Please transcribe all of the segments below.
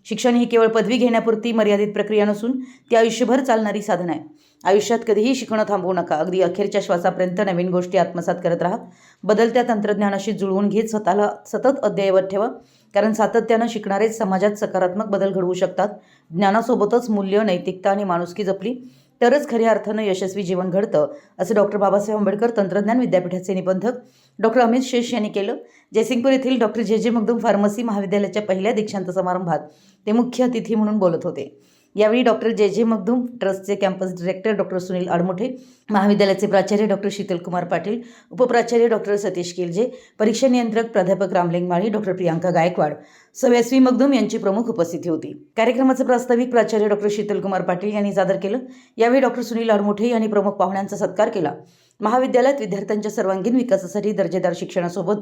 शिक्षण ही केवळ पदवी घेण्यापुरती मर्यादित प्रक्रिया नसून ती आयुष्यभर चालणारी साधन आहे. आयुष्यात कधीही शिकणं थांबवू नका. अगदी अखेरच्या श्वासापर्यंत नवीन गोष्टी आत्मसात करत राहा. बदलत्या तंत्रज्ञानाशी जुळवून घेत स्वतःला सतत अद्ययावत ठेवा, कारण सातत्यानं शिकणारेच समाजात सकारात्मक बदल घडवू शकतात. ज्ञानासोबतच मूल्य, नैतिकता आणि माणुसकी जपली तरच खऱ्या अर्थानं यशस्वी जीवन घडतं, असं डॉक्टर बाबासाहेब आंबेडकर तंत्रज्ञान विद्यापीठाचे निबंधक डॉक्टर अमित शेष यांनी केलं. जयसिंगपूर येथील डॉक्टर जे मगदूम फार्मसी महाविद्यालयाच्या पहिल्या दीक्षांत समारंभात ते मुख्य अतिथी म्हणून बोलत होते. यावेळी डॉक्टर जे मगदूम ट्रस्टचे कॅम्पस डायरेक्टर डॉक्टर सुनील अडमोठे, महाविद्यालयाचे प्राचार्य डॉक्टर शीतलकुमार पाटील, उपप्राचार्य डॉक्टर सतीश किलजे, परीक्षा नियंत्रक प्राध्यापक रामलिंग माळी, डॉक्टर प्रियांका गायकवाड, सव्यासवी मगदूम यांची प्रमुख उपस्थिती होती. कार्यक्रमाचं प्रास्ताविक प्राचार्य डॉक्टर शीतलकुमार पाटील यांनी सादर केलं. यावेळी डॉक्टर सुनील अडमोठे यांनी प्रमुख पाहुण्यांचा सत्कार केला. महाविद्यालयात विद्यार्थ्यांच्या सर्वांगीण विकासासाठी दर्जेदार शिक्षणासोबत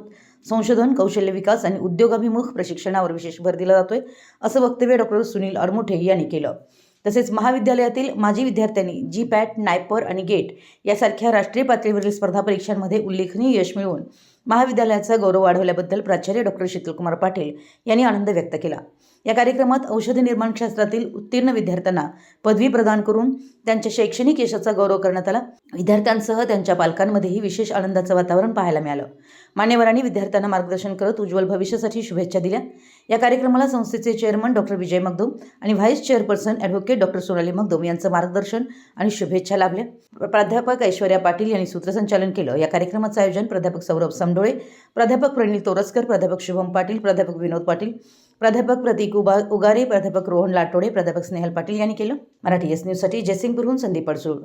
संशोधन, कौशल्य विकास आणि उद्योगाभिमुख प्रशिक्षणावर विशेष भर दिला जातोय, असं वक्तव्य डॉक्टर सुनील अडमोठे यांनी केलं. तसेच महाविद्यालयातील माजी विद्यार्थ्यांनी GPAT, नायपर आणि गेट यासारख्या राष्ट्रीय पातळीवरील स्पर्धा परीक्षांमध्ये उल्लेखनीय यश मिळवून महाविद्यालयाचा गौरव वाढवल्याबद्दल प्राचार्य डॉक्टर शीतलकुमार पाटील यांनी आनंद व्यक्त केला. या कार्यक्रमात औषध निर्माण क्षेत्रातील उत्तीर्ण विद्यार्थ्यांना पदवी प्रदान करून त्यांच्या शैक्षणिक यशाचा गौरव करण्यात आला. विद्यार्थ्यांसह त्यांच्या पालकांमध्येही विशेष आनंदाचं वातावरण पाहायला मिळालं. मान्यवरांनी विद्यार्थ्यांना मार्गदर्शन करत उज्ज्वल भविष्यासाठी शुभेच्छा दिल्या. या कार्यक्रमाला संस्थेचे चेअरमन डॉक्टर विजय मगदूम आणि vice chairperson advocate doctor Sonali Magdum यांचं मार्गदर्शन आणि शुभेच्छा लाभल्या. प्राध्यापक ऐश्वर्या पाटील यांनी सूत्रसंचालन केलं. या कार्यक्रमाचं आयोजन प्राध्यापक सौरभ समडोळे, प्राध्यापक प्रणील तोरसकर, प्राध्यापक शुभम पाटील, प्राध्यापक विनोद पाटील, प्राध्यापक प्रतीक उगारे, प्राध्यापक रोहन लाटोडे, प्राध्यापक स्नेहल पाटील यांनी केलं. मराठी एस न्यूजसाठी जयसिंगपूरहून संदीप अडसूळ.